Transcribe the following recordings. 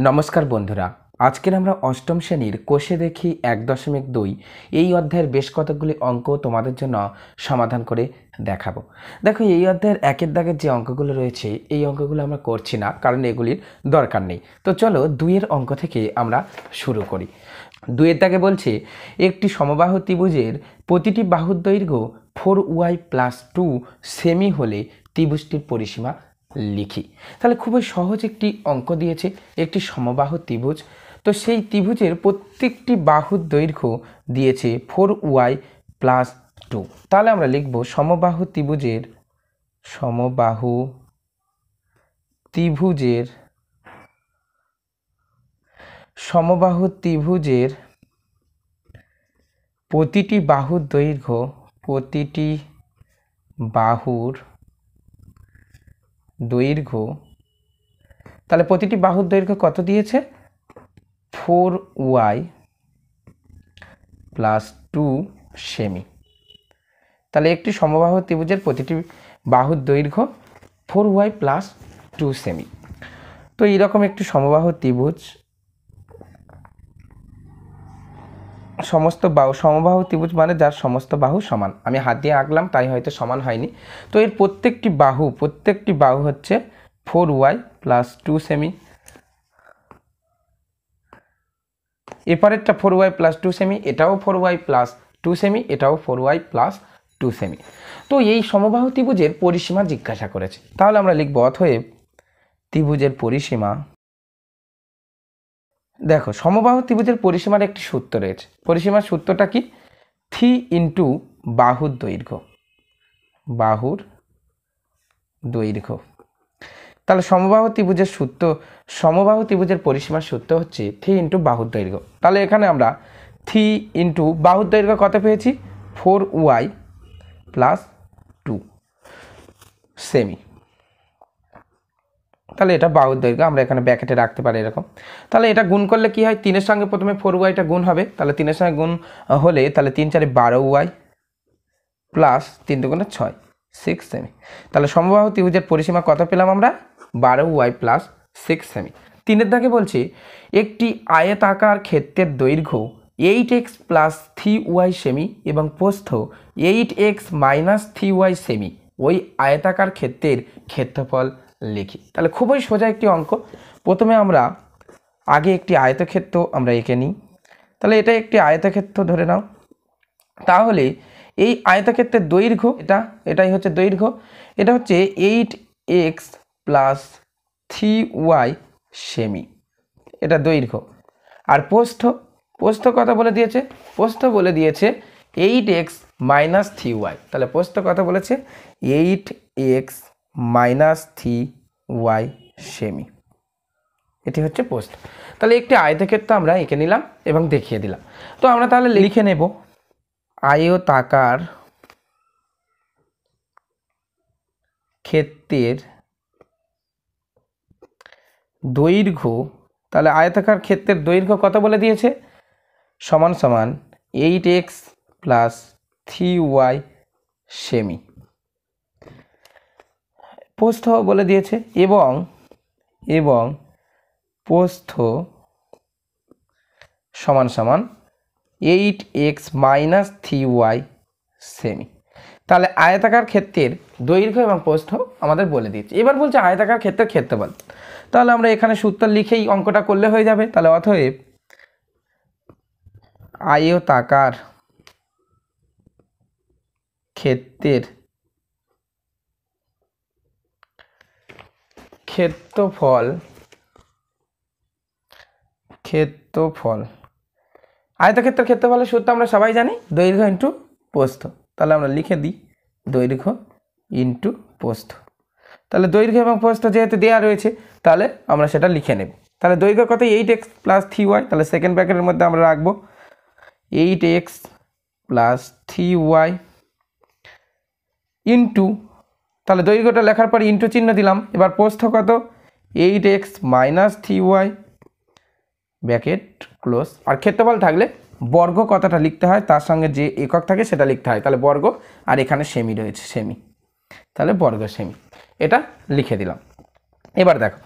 নমস্কার বন্ধুরা, আজকের আমরা অষ্টম শ্রেণীর কোষে দেখি 1.2 এই অধ্যায়ের বেশ কতগুলি অঙ্ক তোমাদের জন্য সমাধান করে দেখাবো। দেখো, এই অধ্যায়ের একের দাগের যে অঙ্কগুলো রয়েছে এই অঙ্কগুলো আমরা করছি না, কারণ এগুলির দরকার নেই। তো চলো 2-এর অঙ্ক থেকে আমরা শুরু করি। 2-এর দাগে বলছে একটি সমবাহু ত্রিভুজের প্রতিটি বাহুর দৈর্ঘ্য 4y+2 সেমি হলে ত্রিভুজটির পরিসীমা লিখি। তাহলে খুবই সহজ একটি অঙ্ক দিয়েছে, একটি সমবাহু ত্রিভুজ। তো সেই ত্রিভুজের প্রত্যেকটি বাহুর দৈর্ঘ্য দিয়েছে 4y+2। তাহলে আমরা লিখব সমবাহু ত্রিভুজের প্রতিটি বাহুর দৈর্ঘ্য তাহলে প্রতিটি বাহুর দৈর্ঘ্য কত দিয়েছে? 4y+2 semi. তাহলে একটি সমবাহু ত্রিভুজের প্রতিটি বাহুর দৈর্ঘ্য 4y+2 সেমি। তো এইরকম একটি সমবাহু ত্রিভুজ, সমবাহু ত্রিভুজ মানে যার সমস্ত বাহু সমান। আমি হাত দিয়ে আঁকলাম তাই হয়তো সমান হয়নি। তো এর প্রত্যেকটি বাহু হচ্ছে 4y+2 সেমি। এপারেরটা 4y+2 সেমি, এটাও 4y+2 সেমি, এটাও 4y+2 সেমি। তো এই সমবাহু ত্রিভুজের পরিসীমা জিজ্ঞাসা করেছে। তাহলে আমরা লিখব অতএব ত্রিভুজের পরিসীমা। দেখো, সমবাহু ত্রিভুজের পরিসীমার একটি সূত্র রয়েছে। পরিসীমার সূত্রটা কি? 3 ইন্টু বাহুর দৈর্ঘ্য। তাহলে সমবাহু ত্রিভুজের পরিসীমার সূত্র হচ্ছে 3 ইন্টু বাহুর দৈর্ঘ্য। তাহলে এখানে আমরা 3 ইন্টু বাহুর দৈর্ঘ্য কত পেয়েছি? 4y+2 semi. তাহলে এটা বাহুর দৈর্ঘ্য, আমরা এখানে ব্র্যাকেটে রাখতে পারি এরকম। তাহলে এটা গুণ করলে কি হয়? 3-এর সঙ্গে প্রথমে 4yটা গুণ হবে। তাহলে 3-এর সঙ্গে গুণ হলে তাহলে 3 4 12y প্লাস 3 2 6 6 সেমি। তাহলে সমবাহু ত্রিভুজের পরিসীমা কত পেলাম আমরা? 12y+6 semi. 3-এর দাগে বলছে একটি আয়তাকার ক্ষেত্রের দৈর্ঘ্য 8x + 3y সেমি এবং প্রস্থ 8x - 3y সেমি। ওই আয়তাকার ক্ষেত্রের ক্ষেত্রফল লিখি। তাহলে খুবই সোজা একটি অঙ্ক। প্রথমে আমরা আগে একটি আয়তক্ষেত্র আমরা এঁকে নিই। তাহলে এটা একটি আয়তক্ষেত্র ধরে নাও। তাহলে এই আয়তক্ষেত্রের দৈর্ঘ্য এটাই হচ্ছে দৈর্ঘ্য। এটা হচ্ছে 8x + 3y সেমি, এটা দৈর্ঘ্য। আর প্রস্থ কত বলে দিয়েছে? প্রস্থ বলে দিয়েছে 8x - 3y। তাহলে প্রস্থ কত বলেছে? 8x - 3y semi. এটি হচ্ছে প্রস্থ। তাহলে একটি আয়তক্ষেত্র আমরা এঁকে নিলাম এবং দেখিয়ে দিলাম। তো আমরা তাহলে লিখে নেব আয়তাকার ক্ষেত্রের দৈর্ঘ্য। তাহলে আয়তাকার ক্ষেত্রের দৈর্ঘ্য কত বলে দিয়েছে? সমান 8x + 3y সেমি। প্রস্থ বলে দিয়েছে এবং প্রস্থ সমান 8x - 3y সেমি। তাহলে আয়তাকার ক্ষেত্রের দৈর্ঘ্য এবং প্রস্থ আমাদের বলে দিয়েছে। এবার বলছে আয়তাকার ক্ষেত্রের ক্ষেত্রফল। তাহলে আমরা এখানে সূত্র লিখেই অঙ্কটা করলে হয়ে যাবে। তাহলে অতএব আয়তাকার ক্ষেত্রের ক্ষেত্রফল আয়তক্ষেত্রের ক্ষেত্রফলের সূত্র আমরা সবাই জানি, দৈর্ঘ্য ইন্টু প্রস্থ। তাহলে আমরা লিখে দিই দৈর্ঘ্য ইন্টু প্রস্থ। তাহলে দৈর্ঘ্য এবং প্রস্থ যেহেতু দেওয়া রয়েছে তাহলে আমরা সেটা লিখে নেব। তাহলে দৈর্ঘ্য কত? 8x + 3y। তাহলে সেকেন্ড ব্র্যাকেটের মধ্যে আমরা রাখবো 8x + 3y ইন্টু, তাহলে দৈর্ঘ্যটা লেখার পর ইন্টু চিহ্ন দিলাম। এবার প্রস্থ কত? 8x - 3y bracket close. আর ক্ষেত্রফল থাকলে বর্গ কথাটা লিখতে হয়, তার সঙ্গে যে একক থাকে সেটা লিখতে হয়। তাহলে বর্গ, আর এখানে সেমি রয়েছে, সেমি, তাহলে বর্গ সেমি, এটা লিখে দিলাম। এবার দেখো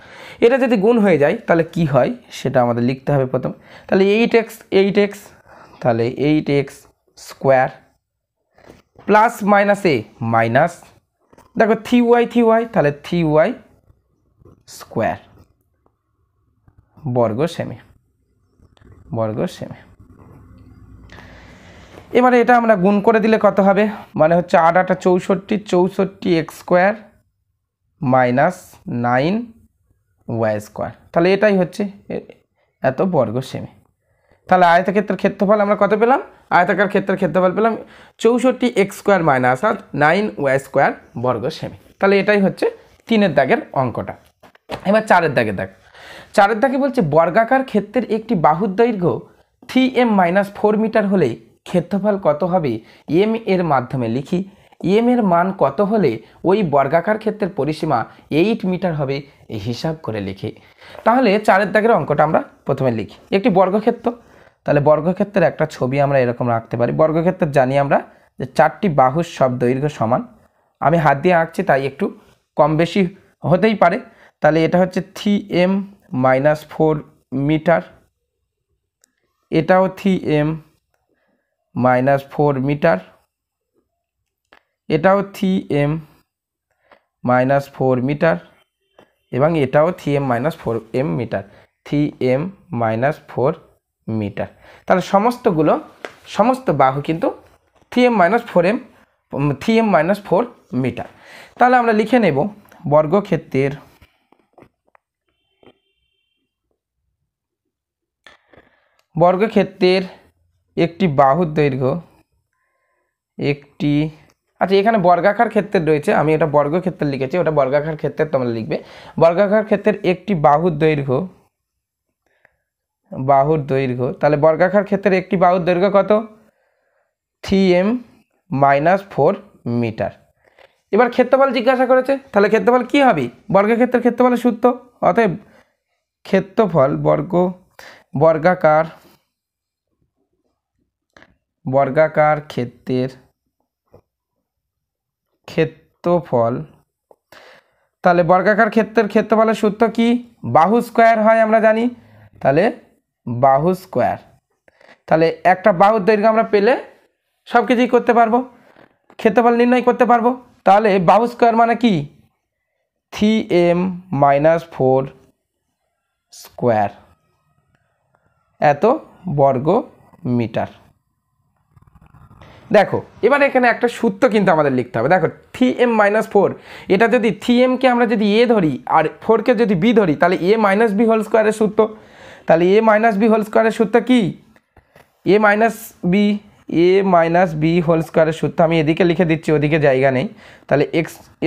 এটা যদি গুণ হয়ে যায় তাহলে কি হয় সেটা আমাদের লিখতে হবে প্রথম। তাহলে 8x তাহলে 8x স্কোয়ার প্লাস মাইনাস এ মাইনাস, দেখো 3y তাহলে 3y স্কোয়ার বর্গ সেমি। এবারে এটা আমরা গুণ করে দিলে কত হবে, মানে হচ্ছে 8 8 64 x square minus 9y square, তাহলে এটাই হচ্ছে এত বর্গ সেমি। তাহলে আয়তক্ষেত্রের ক্ষেত্রফল আমরা কত পেলাম, আয়তাকার ক্ষেত্রের ক্ষেত্রফল পেলাম 64x square minus 9y square বর্গ সেমি। তাহলে এটাই হচ্ছে 3 দাগের অঙ্কটা। এবার 4 দাগের দাগ, 4 দাগে বলছে বর্গাকার ক্ষেত্রের একটি বাহুর দৈর্ঘ্য 3m-4 মিটার হলে ক্ষেত্রফল কত হবে m এর মাধ্যমে লিখি। m এর মান কত হলে ওই বর্গাকার ক্ষেত্রের পরিসীমা 8 মিটার হবে এই হিসাব করে লিখি। তাহলে 4 দাগের অঙ্কটা আমরা প্রথমে লিখি। একটি বর্গক্ষেত্র, তাহলে বর্গক্ষেত্রের একটা ছবি আমরা এরকম রাখতে পারি। বর্গক্ষেত্রের জানি আমরা যে 4টি বাহুর সব দৈর্ঘ্য সমান। আমি হাত দিয়ে আঁকছি তাই একটু কম বেশি হতেই পারে। তাহলে এটা হচ্ছে 3m-4 মিটার, এটাও 3m-4 মিটার, এটাও 3m-4 মিটার এবং এটাও 3m-4 মিটার, 3m-4 মিটার। তাহলে সমস্ত বাহু কিন্তু 3m-4 মিটার। তাহলে আমরা লিখে নেব বর্গক্ষেত্রের একটি বাহুর দৈর্ঘ্য আচ্ছা এখানে বর্গাকার ক্ষেত্রের রয়েছে, আমি এটা বর্গক্ষেত্রে লিখেছি, ওটা বর্গাকার ক্ষেত্রের তোমরা লিখবে। বর্গাকার ক্ষেত্রের একটি বাহুর দৈর্ঘ্য, তাহলে বর্গাকার ক্ষেত্রের একটি বাহুর দৈর্ঘ্য কত, 3m-4 মিটার। এবার ক্ষেত্রফল জিজ্ঞাসা করেছে, তাহলে ক্ষেত্রফল কি হবে, বর্গক্ষেত্রের ক্ষেত্রফলের সূত্র, অতএব ক্ষেত্রফল বর্গাকার ক্ষেত্রের ক্ষেত্রফল, তাহলে বর্গাকার ক্ষেত্রের ক্ষেত্রফলের সূত্র কি, বাহু স্কোয়ার হয় আমরা জানি, তাহলে বাহু স্কোয়ার। তাহলে একটা বাহুর দৈর্ঘ্য আমরা পেলে সব কিছুই করতে পারবো, ক্ষেত্রফল নির্ণয় করতে পারবো। তাহলে বাহু স্কোয়ার মানে কি 3m-4 স্কোয়ার এত বর্গ মিটার। দেখো এবার এখানে একটা সূত্র কিন্তু আমাদের লিখতে হবে। দেখো 3m-4, এটা যদি 3mকে আমরা যদি a ধরি আর 4কে যদি b ধরি তাহলে a - b হোল স্কোয়ারের সূত্র। তাহলে a - b হোল স্কোয়ারের সূত্র কি, a - b হোল স্কোয়ারের সূত্র আমি এদিকে লিখে দিচ্ছি, ওদিকে জায়গা নেই। তাহলে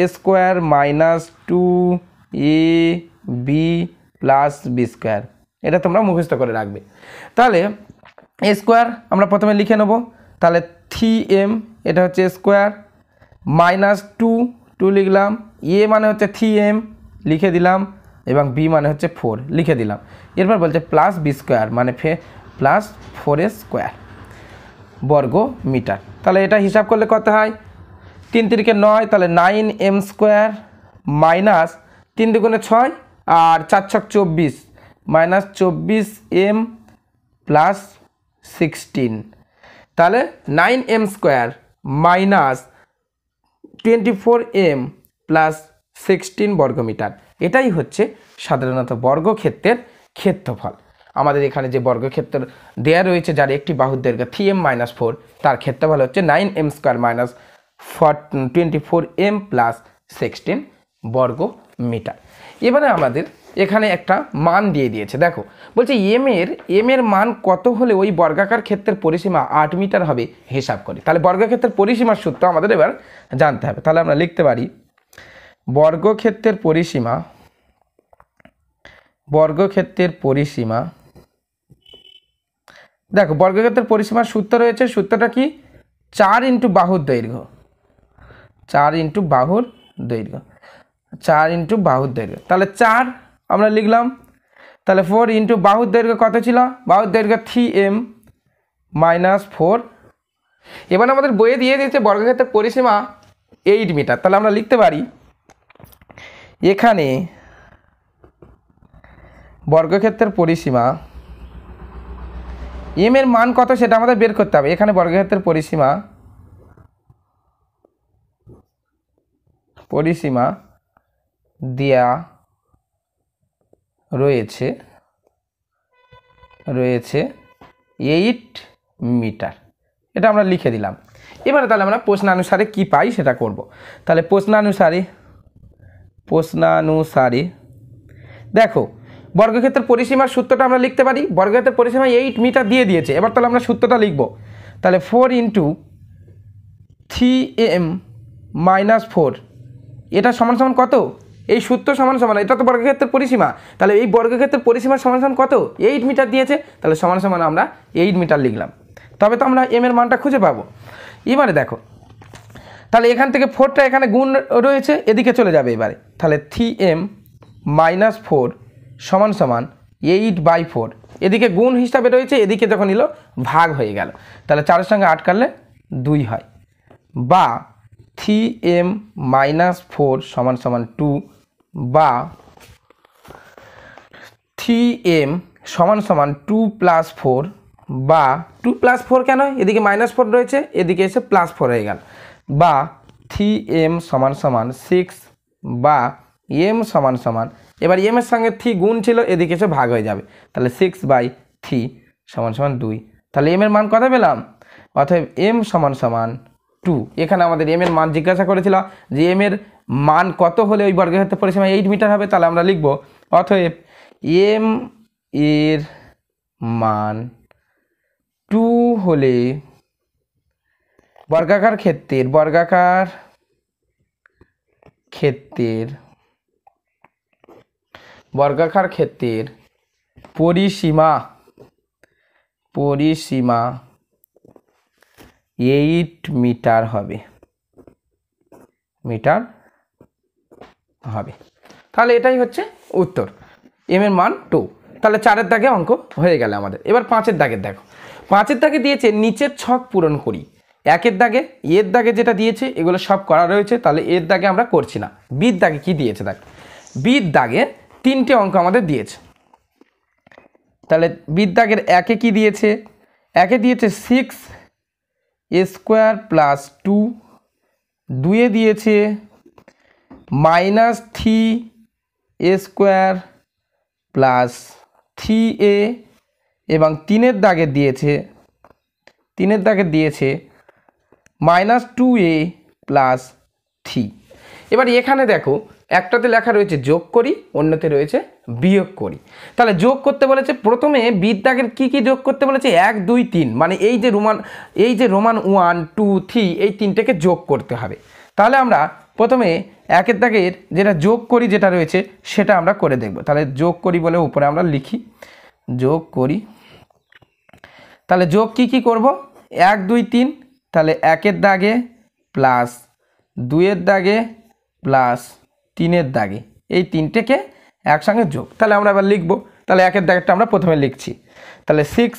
a square minus 2ab plus b square, এটা তোমরা মুখস্থ করে রাখবে। তাহলে a স্কোয়ার আমরা প্রথমে লিখে নেব, তাহলে 3m এটা হচ্ছে স্কোয়ার মাইনাস 2 লিখলাম, a মানে হচ্ছে 3m লিখে দিলাম এবং b মানে হচ্ছে 4 লিখে দিলাম। এরপর বলছে প্লাস b স্কোয়ার মানে প্লাস 4a স্কোয়ার বর্গ মিটার। তাহলে এটা হিসাব করলে কত হয়, 3 × 3 = 9, তাহলে 9m স্কোয়ার মাইনাস 3 × 2 = 6 আর 4 × 6 = 24 মাইনাস 24m প্লাস 16, তাহলে 9m square minus 24m plus 16 বর্গমিটার। এটাই হচ্ছে সাধারণত বর্গক্ষেত্রের ক্ষেত্রফল। আমাদের এখানে যে বর্গক্ষেত্র দেয়া রয়েছে যার একটি বাহুর দৈর্ঘ্য 3m-4, তার ক্ষেত্রফল হচ্ছে 9m square minus 24m plus 16 বর্গ মিটার। এবারে আমাদের এখানে একটা মান দিয়ে দিয়েছে, দেখো বলছে এম এর মান কত হলে ওই বর্গাকার ক্ষেত্রের পরিসীমা 8 মিটার হবে হিসাব করি। তাহলে বর্গক্ষেত্রের পরিসীমার সূত্র আমাদের এবার জানতে হবে। তাহলে আমরা লিখতে পারি বর্গক্ষেত্রের পরিসীমা, দেখো বর্গক্ষেত্রের পরিসীমার সূত্র রয়েছে, সূত্রটা কি 4 × বাহুর দৈর্ঘ্য, 4 × বাহুর দৈর্ঘ্য, তাহলে 4 আমরা লিখলাম, তাহলে 4 × বাহুর দৈর্ঘ্য কত ছিল, বাহুর দৈর্ঘ্য 3m-4। এবার আমাদের বইয়ে দিয়ে দিয়েছে বর্গক্ষেত্রের পরিসীমা 8 মিটার। তাহলে আমরা লিখতে পারি এখানে বর্গক্ষেত্রের পরিসীমা এম এর মান কত সেটা আমাদের বের করতে হবে। এখানে বর্গক্ষেত্রের পরিসীমা দেয়া রয়েছে 8 মিটার, এটা আমরা লিখে দিলাম। এবারে তাহলে আমরা প্রশ্নানুসারে কি পাই সেটা করব। তাহলে প্রশ্নানুসারে দেখো বর্গক্ষেত্রের পরিসীমার সূত্রটা আমরা লিখতে পারি। বর্গক্ষেত্রের পরিসীমা 8 মিটার দিয়ে দিয়েছে। এবার তাহলে আমরা সূত্রটা লিখব। তাহলে 4 × 3m - 4 এটা সমান সমান কত? এই সূত্র সমান সমান, এটা তো বর্গক্ষেত্রের পরিসীমা, তাহলে এই বর্গক্ষেত্রের পরিসীমা সমান সমান কত? 8 মিটার দিয়েছে, তাহলে সমান সমান আমরা 8 মিটার লিখলাম। তবে তো আমরা এম এর মানটা খুঁজে পাবো। এবারে দেখো তাহলে এখান থেকে 4টা এখানে গুণ রয়েছে, এদিকে চলে যাবে এবারে। তাহলে 3m - 4 সমান সমান 8/4, এদিকে গুণ হিসাবে রয়েছে, এদিকে যখন এলো ভাগ হয়ে গেল, তাহলে 4-এর সঙ্গে 8 কাটলে 2 হয়, বা 3m - 4 সমান সমান 2, বা 3m সমান সমান 2 + 4, বা 2 + 4 কেন? এদিকে -4 রয়েছে, এদিকে এসে +4 হয়ে গেল, বা 3m সমান সমান 6, বা m সমান সমান, এবার m এর সঙ্গে 3 গুণ ছিল, এদিকে এসে ভাগ হয়ে যাবে, তাহলে 6/3 সমান সমান 2। তাহলে m এর মান কত পেলাম? অতএব m সমান সমান 2। এখানে আমাদের m এর মান জিজ্ঞাসা করেছিল যে m এর মান কত হলে ওই বর্গক্ষেত্রের পরিসীমা 8 মিটার হবে। তাহলে আমরা লিখব অতএব m এর মান 2 হলে বর্গাকার ক্ষেত্রের পরিসীমা 8 মিটার হবে। তাহলে এটাই হচ্ছে উত্তর, এম এর মান 2। তাহলে 4-এর দাগে অঙ্ক হয়ে গেল আমাদের। এবার 5-এর দাগের দেখো, 5-এর দাগে দিয়েছে নিচের ছক পূরণ করি। 1-এর দাগে, এর দাগে যেটা দিয়েছে এগুলো সব করা রয়েছে, তাহলে এর দাগে আমরা করছি না। বির দাগে কি দিয়েছে দেখ, বির দাগে 3টে অঙ্ক আমাদের দিয়েছে। তাহলে বির দাগের 1-এ কি দিয়েছে? 1-এ দিয়েছে 6 স্কোয়ার প্লাস 2, 2-এ দিয়েছে -3 স্কোয়ার প্লাস 3a, এবং 3-এর দাগে দিয়েছে -2a প্লাস 3। এবার এখানে দেখো একটাতে লেখা রয়েছে যোগ করি, অন্যতে রয়েছে বিয়োগ করি। তাহলে যোগ করতে বলেছে, প্রথমে বির দাগের কি যোগ করতে বলেছে? 1 2 3, মানে এই যে রোমান 1 2 3 এই 3টেকে যোগ করতে হবে। তাহলে আমরা প্রথমে 1-এর দাগের যেটা যোগ করি যেটা রয়েছে সেটা আমরা করে দেখব। তাহলে যোগ করি বলে উপরে আমরা লিখি যোগ করি। তাহলে যোগ কি করব? 1 2 3, তাহলে 1-এর দাগে প্লাস 2-এর দাগে প্লাস 3-এর দাগে, এই 3টেকে একসঙ্গে যোগ। তাহলে আমরা এবার লিখব। তাহলে 1-এর দাগেরটা আমরা প্রথমে লিখছি। তাহলে 6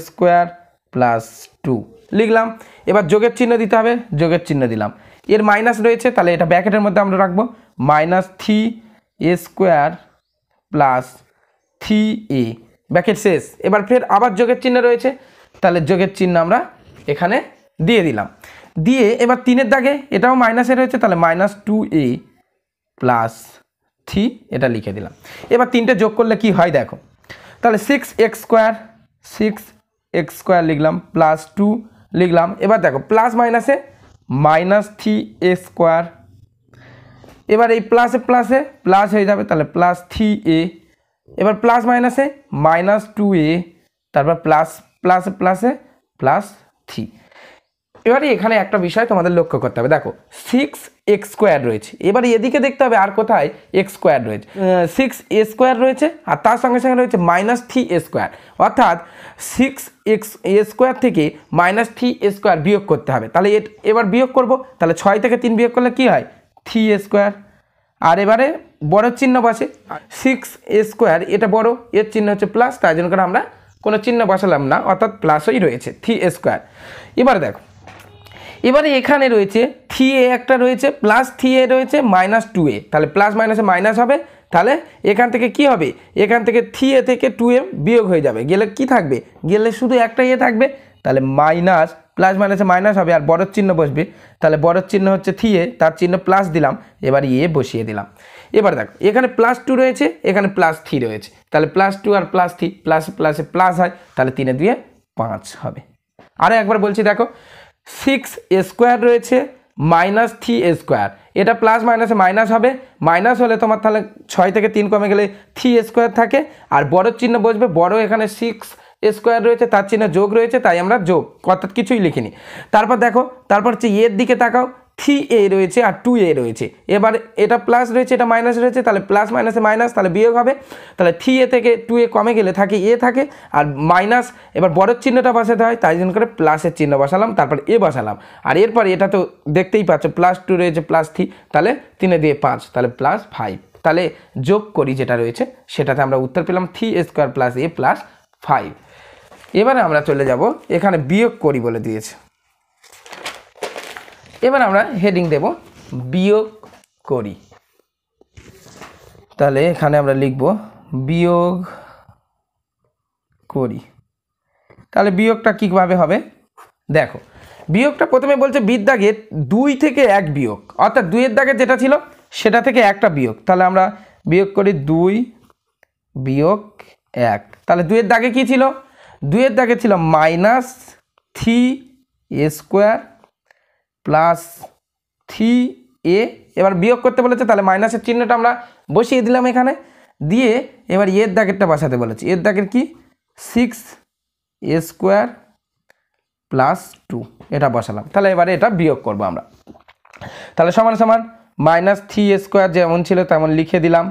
স্কোয়ার প্লাস 2 লিখলাম। এবার যোগের চিহ্ন দিতে হবে, যোগের চিহ্ন দিলাম। এর মাইনাস রয়েছে, তাহলে এটা ব্র্যাকেটের মধ্যে আমরা রাখবো, -3 স্কোয়ার প্লাস 3a, ব্র্যাকেট শেষ। এবার ফের আবার যোগের চিহ্ন রয়েছে, তাহলে যোগের চিহ্ন আমরা এখানে দিয়ে দিলাম। দিয়ে এবার 3-এর দাগে এটাও মাইনাসে রয়েছে, তাহলে -2a প্লাস 3 এটা লিখে দিলাম। এবার 3টে যোগ করলে কি হয় দেখো, তাহলে 6x স্কোয়ার লিখলাম, প্লাস 2 লিখলাম। এবার দেখো প্লাস মাইনাসে -3a স্কোয়ার, এবার এই প্লাসে প্লাস হয়ে যাবে, তাহলে প্লাস 3a, এবার প্লাস মাইনাসে -2a, তারপর প্লাসে প্লাস 3। এবারে এখানে একটা বিষয় তোমাদের লক্ষ্য করতে হবে, দেখো 6x স্কোয়ার রয়েছে, এবারে এদিকে দেখতে হবে আর কোথায় x স্কোয়ার রয়েছে। 6a স্কোয়ার রয়েছে আর তার সঙ্গে সঙ্গে রয়েছে -3a স্কোয়ার, অর্থাৎ 6x স্কোয়ার থেকে -3a স্কোয়ার বিয়োগ করতে হবে। তাহলে এবার বিয়োগ করব, তাহলে 6 থেকে 3 বিয়োগ করলে কি হয়? 3a square. আর এবারে বড় চিহ্ন বসে, 6a স্কোয়ার এটা বড়, এর চিহ্ন হচ্ছে প্লাস, তাই জন্য করে আমরা কোনো চিহ্ন বসালাম না, অর্থাৎ প্লাসই রয়েছে 3a স্কোয়ার। এবার দেখো এবারে এখানে রয়েছে 3a একটা রয়েছে, প্লাস 3a রয়েছে, -2a, তাহলে প্লাস মাইনাসে মাইনাস হবে, তাহলে এখান থেকে কি হবে, এখান থেকে 3a থেকে 2a বিয়োগ হয়ে যাবে, গেলে কি থাকবে, গেলে শুধু একটা এ থাকবে, তাহলে মাইনাস প্লাস মাইনাসে মাইনাস হবে আর বড় চিহ্ন বসবে, তাহলে বড় চিহ্ন হচ্ছে 3a, তার চিহ্ন প্লাস দিলাম, এবার এ বসিয়ে দিলাম। এবার দেখো এখানে +2 রয়েছে, এখানে +3 রয়েছে, তাহলে +2 আর +3 প্লাস প্লাসে প্লাস হয়, তাহলে 3 2 5 হবে। আরে একবার বলছি দেখো 6a² রয়েছে -3a², এটা প্লাস মাইনাসে মাইনাস হবে, মাইনাস হলে তোমার তাহলে 6 থেকে 3 কমে গেলে 3a² থাকে, আর বড় চিহ্ন বসবে, বড় এখানে 6a² রয়েছে, তার চিহ্ন যোগ রয়েছে, তাই আমরা যোগ অর্থাৎ কিছুই লিখিনি। তারপর দেখো, তারপর হচ্ছে এর দিকে তাকাও, 3a রয়েছে আর 2a রয়েছে, এবার এটা প্লাস রয়েছে এটা মাইনাস রয়েছে, তাহলে প্লাস মাইনাসে মাইনাস, তাহলে বিয়োগ হবে, তাহলে 3a থেকে 2a কমে গেলে থাকে এ থাকে, আর মাইনাস এবার বড় চিহ্নটা বসাতে হয়, তাই জন্য করে প্লাসের চিহ্ন বসালাম, তারপর এ বসালাম, আর এরপর এটা তো দেখতেই পাচ্ছ +2 রয়েছে +3, তাহলে 3 দিয়ে 5, তাহলে +5, তাহলে যোগ করি যেটা রয়েছে সেটাতে আমরা উত্তর পেলাম 3a² + a + 5। এবারে আমরা চলে যাব, এখানে বিয়োগ করি বলে দিয়েছে, এবার আমরা হেডিং দেব বিয়োগ করি, তাহলে এখানে আমরা লিখব বিয়োগ করি। তাহলে বিয়োগটা কীভাবে হবে দেখো, বিয়োগটা প্রথমে বলছে বিদ্যাগে 2 থেকে 1 বিয়োগ, অর্থাৎ 2 এর দাগে যেটা ছিল সেটা থেকে একটা বিয়োগ, তাহলে আমরা বিয়োগ করি 2 বিয়োগ 1, তাহলে 2 এর দাগে কি ছিল, 2 এর দাগে ছিল -3a² + 3a, এবার বিয়োগ করতে বলেছে, তাহলে মাইনাসের চিহ্নটা আমরা বসিয়ে দিলাম এখানে, দিয়ে এবার এর দাগেরটা বসাতে বলেছে, এর দাগের কি 6a² + 2, এটা বসালাম, তাহলে এবারে এটা বিয়োগ করব আমরা, তাহলে সমান সমান -3a² যেমন ছিল তেমন লিখে দিলাম,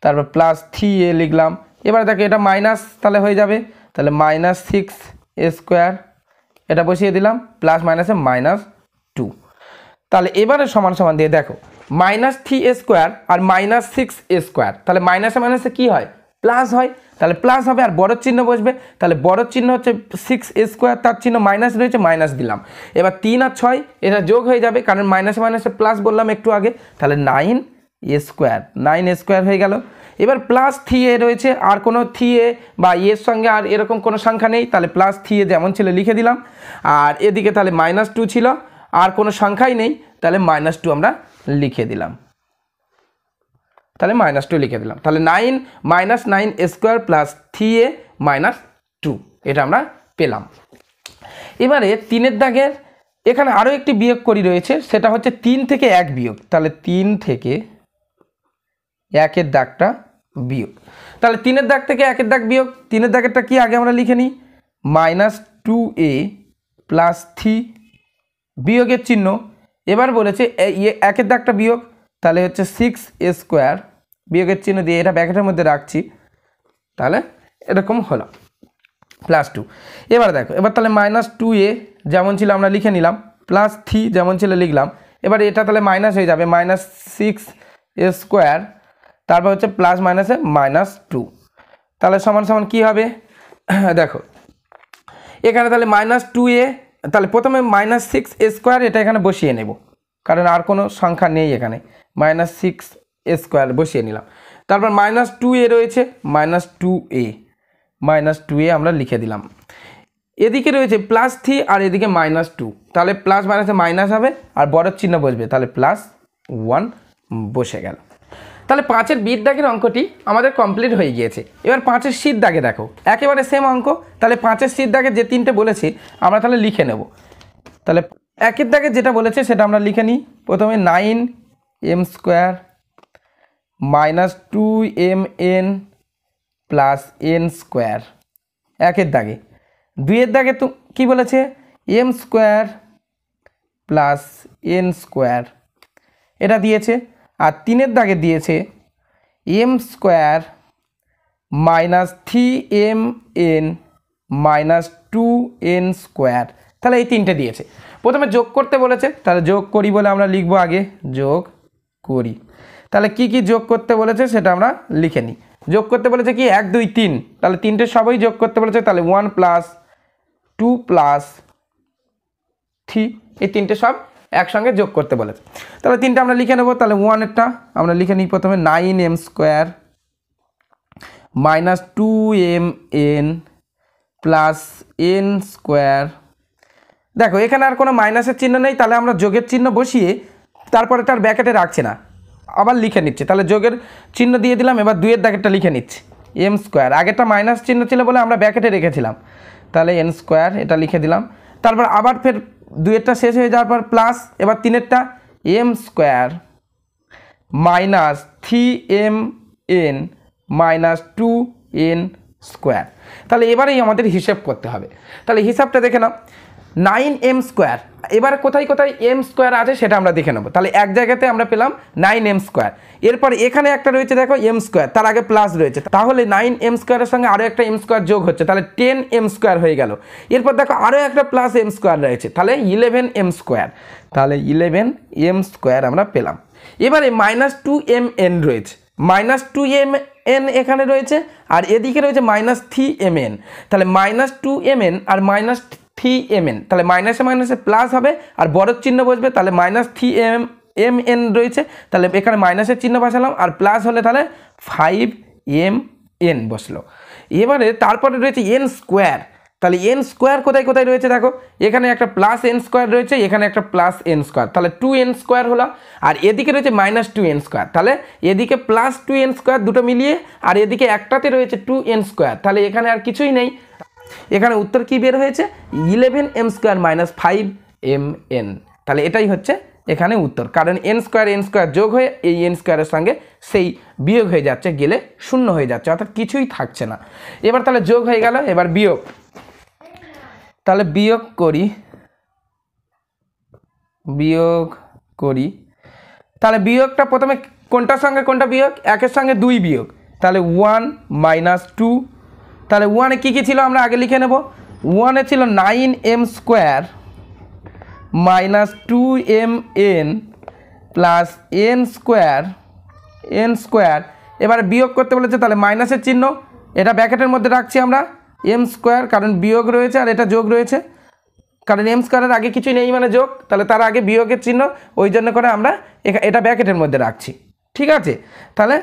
তারপর +3a লিখলাম, এবার দেখো এটা মাইনাস তাহলে হয়ে যাবে, তাহলে -6a², এটা বসিয়ে দিলাম, প্লাস মাইনাসে -2, তাহলে এবারে সমান সমান দিয়ে দেখো -3a² আর -6a², তাহলে মাইনাসে মাইনাসে কি হয়, প্লাস হয়, তাহলে প্লাস হবে আর বড় চিহ্ন বসবে, তাহলে বড় চিহ্ন হচ্ছে 6a², তার চিহ্ন মাইনাস রয়েছে, মাইনাস দিলাম, এবার 3 আর 6 এটা যোগ হয়ে যাবে, কারণ মাইনাসে মাইনাসে প্লাস বললাম একটু আগে, তাহলে 9a² হয়ে গেল। এবার +3a রয়েছে, আর কোনো 3a বা এর সঙ্গে আর এরকম কোনো সংখ্যা নেই, তাহলে +3a যেমন ছিল লিখে দিলাম, আর এদিকে তাহলে -2 ছিল, আর কোনো সংখ্যাই নেই, তাহলে -2 আমরা লিখে দিলাম, তাহলে -2 লিখে দিলাম, তাহলে 9 -9a² + 3a - 2, এটা আমরা পেলাম। এবারে 3 দাগের এখানে আরও একটি বিয়োগ করি রয়েছে, সেটা হচ্ছে 3 থেকে 1 বিয়োগ, তাহলে 3 থেকে 1 দাগটা বিয়োগ, তাহলে 3 দাগ থেকে 1 দাগ বিয়োগ, 3 দাগেরটা কি আগে আমরা লিখে নিই, -2a + 3 বিয়োগের চিহ্ন, এবার বলেছে 1 দাগটা বিয়োগ, তাহলে হচ্ছে 6a² বিয়োগের চিহ্ন দিয়ে এটা ব্র্যাকেটের মধ্যে রাখছি, তাহলে এরকম হলো +2। এবার দেখো, এবার তাহলে -2a যেমন ছিল আমরা লিখে নিলাম, +3 যেমন ছিল লিখলাম, এবার এটা তাহলে মাইনাস হয়ে যাবে -6a², তারপর হচ্ছে প্লাস মাইনাসে -2, তাহলে সমান সমান কী হবে দেখো এখানে তাহলে -2a, তাহলে প্রথমে -6a² এটা এখানে বসিয়ে নেব, কারণ আর কোনো সংখ্যা নেই এখানে, -6a² বসিয়ে নিলাম, তারপর -2a রয়েছে, -2a আমরা লিখে দিলাম, এদিকে রয়েছে +3 আর এদিকে -2, তাহলে প্লাস মাইনাসে মাইনাস হবে আর বড় চিহ্ন বসবে, তাহলে +1 বসে গেল। তাহলে 5-এর বির দাগের অঙ্কটি আমাদের কমপ্লিট হয়ে গিয়েছে। এবার 5-এর সির দাগে দেখো একেবারে সেম অঙ্ক, তাহলে 5-এর সির দাগে যে 3টে বলেছি আমরা তাহলে লিখে নেব, তাহলে 1-এর দাগে যেটা বলেছে সেটা আমরা লিখে নিই, প্রথমে 9m² - 2mn + n², 1-এর দাগে। 2-এর দাগে তো কী বলেছে, m² + n², এটা দিয়েছে, আর 3-এর দাগে দিয়েছে m² - 3mn - 2n², তাহলে এই 3টে দিয়েছে। প্রথমে যোগ করতে বলেছে, তাহলে যোগ করি বলে আমরা লিখব আগে যোগ করি, তাহলে কি কি যোগ করতে বলেছে সেটা আমরা লিখে নিই। যোগ করতে বলেছে কি 1 2 3, তাহলে 3টে সবই যোগ করতে বলেছে, তাহলে 1 + 2 + 3, এই 3টে সব একসঙ্গে যোগ করতে বলেছে। তাহলে 3টা আমরা লিখে নেব। তাহলে 1এরটা আমরা লিখে নিই প্রথমে 9m square minus 2mn plus n square. দেখো এখানে আর কোনো মাইনাসের চিহ্ন নেই, তাহলে আমরা যোগের চিহ্ন বসিয়ে তারপরে তার ব্র্যাকেটে রাখছি না, আবার লিখে নিচ্ছি। তাহলে যোগের চিহ্ন দিয়ে দিলাম, এবার 2এর দাগেরটা লিখে নিচ্ছি m স্কোয়ার। আগেরটা মাইনাস চিহ্ন ছিল বলে আমরা ব্র্যাকেটে রেখেছিলাম, তাহলে n স্কোয়ার এটা লিখে দিলাম। তারপর আবার ফের 2এরটা শেষ হয়ে যাওয়ার পর প্লাস, এবার 3এরটা m square minus 3mn minus 2n square. তাহলে এবারেই আমাদের হিসেব করতে হবে। তাহলে হিসাবটা দেখে নাও, 9m স্কোয়ার, এবার কোথায় কোথায় m স্কোয়ার আছে সেটা আমরা দেখে নেব। তাহলে এক জায়গাতে আমরা পেলাম 9m স্কোয়ার, এরপর এখানে একটা রয়েছে দেখো m স্কোয়ার, তার আগে প্লাস রয়েছে, তাহলে 9m স্কোয়ারের সঙ্গে আরও একটা m স্কোয়ার যোগ হচ্ছে, তাহলে 10m স্কোয়ার হয়ে গেল। এরপর দেখো আরও একটা প্লাস m স্কোয়ার রয়েছে, তাহলে 11m স্কোয়ার, তাহলে 11m স্কোয়ার আমরা পেলাম। এবারে মাইনাস 2mn রয়েছে, মাইনাস 2mn এখানে রয়েছে, আর এদিকে রয়েছে মাইনাস 3mn, তাহলে মাইনাস 2mn আর মাইনাস 3mn, তাহলে মাইনাসে মাইনাসে প্লাস হবে আর বড় চিহ্ন বসবে, তাহলে মাইনাস 3mn রয়েছে, তাহলে এখানে মাইনাসের চিহ্ন বসালাম, আর প্লাস হলে তাহলে 5mn বসলো। এবারে তারপরে রয়েছে n স্কোয়ার, তাহলে n স্কোয়ার কোথায় কোথায় রয়েছে দেখো, এখানে একটা প্লাস n স্কোয়ার রয়েছে, এখানে একটা প্লাস n স্কোয়ার, তাহলে 2n স্কোয়ার হলো, আর এদিকে রয়েছে মাইনাস 2n স্কোয়ার, তাহলে এদিকে প্লাস 2n স্কোয়ার দুটো মিলিয়ে, আর এদিকে একটাতে রয়েছে 2n স্কোয়ার, তাহলে এখানে আর কিছুই নেই। এখানে উত্তর কি বের হয়েছে, 11m স্কোয়ার মাইনাস 5mn, তাহলে এটাই হচ্ছে এখানে উত্তর, কারণ n স্কোয়ার যোগ হয়ে এই n স্কোয়ারের সঙ্গে সেই বিয়োগ হয়ে যাচ্ছে, গেলে শূন্য হয়ে যাচ্ছে, অর্থাৎ কিছুই থাকছে না। এবার তাহলে যোগ হয়ে গেল, এবার বিয়োগ, তাহলে বিয়োগ করি। তাহলে বিয়োগটা প্রথমে কোনটার সঙ্গে কোনটা বিয়োগ, 1-এর সঙ্গে 2 বিয়োগ, তাহলে 1 মাইনাস 2, তাহলে 1-এ কী কী ছিল আমরা আগে লিখে নেব। 1-এ ছিল 9m square minus 2mn plus n square. এবারে বিয়োগ করতে বলেছে, তাহলে মাইনাসের চিহ্ন এটা ব্র্যাকেটের মধ্যে রাখছি আমরা, m স্কোয়ার, কারণ বিয়োগ রয়েছে আর এটা যোগ রয়েছে, কারণ m স্কোয়ারের আগে কিছুই নেই মানে যোগ, তাহলে তার আগে বিয়োগের চিহ্ন, ওই জন্য করে আমরা এটা ব্র্যাকেটের মধ্যে রাখছি, ঠিক আছে। তাহলে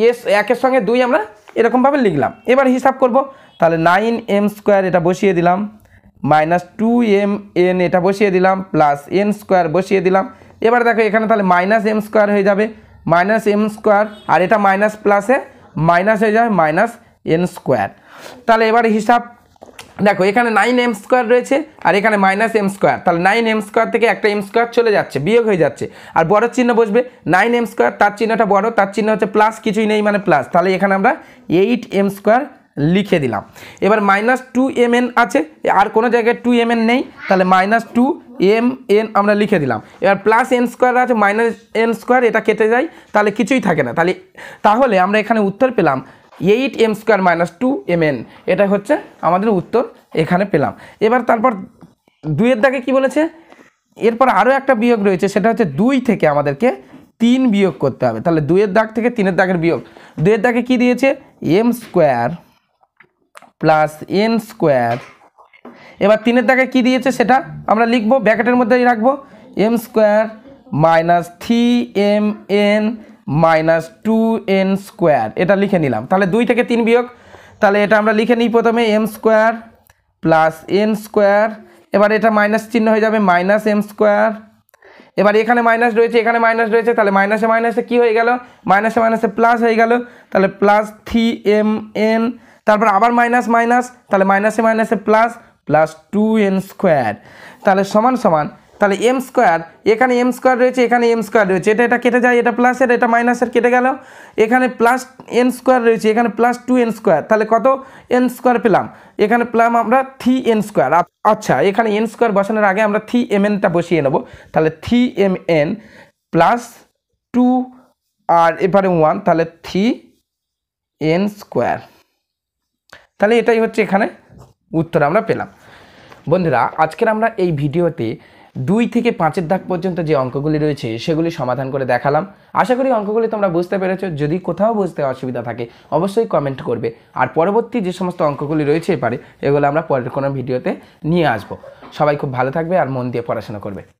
1-এর সঙ্গে 2 আমরা এরকমভাবে লিখলাম। এবার হিসাব করব, তাহলে 9m স্কোয়ার এটা বসিয়ে দিলাম, মাইনাস 2mn এটা বসিয়ে দিলাম, প্লাস n স্কোয়ার বসিয়ে দিলাম। এবার দেখো এখানে তাহলে মাইনাস m স্কোয়ার হয়ে যাবে, মাইনাস m স্কোয়ার, আর এটা মাইনাস প্লাসে মাইনাস হয়ে যাবে মাইনাস n স্কোয়ার। তাহলে এবার হিসাব দেখো, এখানে 9m স্কোয়ার রয়েছে আর এখানে মাইনাস m স্কোয়ার, তাহলে 9m স্কোয়ার থেকে একটা m স্কোয়ার চলে যাচ্ছে, বিয়োগ হয়ে যাচ্ছে, আর বড় চিহ্ন বসবে 9m স্কোয়ার, তার চিহ্নটা বড়, তার চিহ্ন হচ্ছে প্লাস, কিছুই নেই মানে প্লাস, তাহলে এখানে আমরা 8m স্কোয়ার লিখে দিলাম। এবার মাইনাস 2mn আছে, আর কোনো জায়গায় 2mn নেই, তাহলে মাইনাস 2mn আমরা লিখে দিলাম। এবার প্লাস n স্কোয়ার আছে, মাইনাস n স্কোয়ার, এটা কেটে যায়, তাহলে কিছুই থাকে না। তাহলে আমরা এখানে উত্তর পেলাম 8m স্কোয়ার মাইনাস 2mn, এটা হচ্ছে আমাদের উত্তর এখানে পেলাম। এবার তারপর 2-এর দাগে কি বলেছে, এরপর আরও একটা বিয়োগ রয়েছে, সেটা হচ্ছে 2 থেকে আমাদেরকে 3 বিয়োগ করতে হবে। তাহলে 2-এর দাগ থেকে 3-এর দাগের বিয়োগ, 2-এর দাগে কি দিয়েছে, m square plus n square. এবার 3-এর দাগে কি দিয়েছে সেটা আমরা লিখবো, ব্র্যাকেটের মধ্যেই রাখবো, m square minus 3mn minus 2n square, এটা লিখে নিলাম। তাহলে 2 থেকে 3 বিয়োগ, তাহলে এটা আমরা লিখে নিই প্রথমে, m square plus n square, এবার এটা মাইনাস চিহ্ন হয়ে যাবে মাইনাস m স্কোয়ার। এবার এখানে মাইনাস রয়েছে, এখানে মাইনাস রয়েছে, তাহলে মাইনাসে মাইনাসে কী হয়ে গেল, মাইনাসে মাইনাসে প্লাস হয়ে গেল, তাহলে প্লাস 3mn, তারপর আবার মাইনাস মাইনাস, তাহলে মাইনাসে মাইনাসে প্লাস, প্লাস 2n স্কোয়ার, তাহলে সমান সমান, তাহলে m স্কোয়ার, এখানে m স্কোয়ার রয়েছে, এখানে m স্কোয়ার রয়েছে, এটা কেটে যায়, এটা প্লাসের এটা মাইনাসের কেটে গেল, এখানে প্লাস n স্কোয়ার রয়েছে, এখানে প্লাস 2n স্কোয়ার, তাহলে কত n স্কোয়ার পেলাম, এখানে পেলাম আমরা 3n স্কোয়ার। আচ্ছা, এখানে n স্কোয়ার বসানোর আগে আমরা 3mnটা বসিয়ে নেব, তাহলে 3mn প্লাস 2 আর এবারে 1, তাহলে 3n স্কোয়ার, তাহলে এটাই হচ্ছে এখানে উত্তর আমরা পেলাম। বন্ধুরা, আজকের আমরা এই ভিডিওতে 2 থেকে 5-এর দাগ পর্যন্ত যে অঙ্কগুলি রয়েছে সেগুলি সমাধান করে দেখালাম। আশা করি অঙ্কগুলি তোমরা বুঝতে পেরেছো। যদি কোথাও বুঝতে অসুবিধা থাকে অবশ্যই কমেন্ট করবে, আর পরবর্তী যে সমস্ত অঙ্কগুলি রয়েছে এবারে, এগুলো আমরা পরের কোনো ভিডিওতে নিয়ে আসবো। সবাই খুব ভালো থাকবে আর মন দিয়ে পড়াশোনা করবে।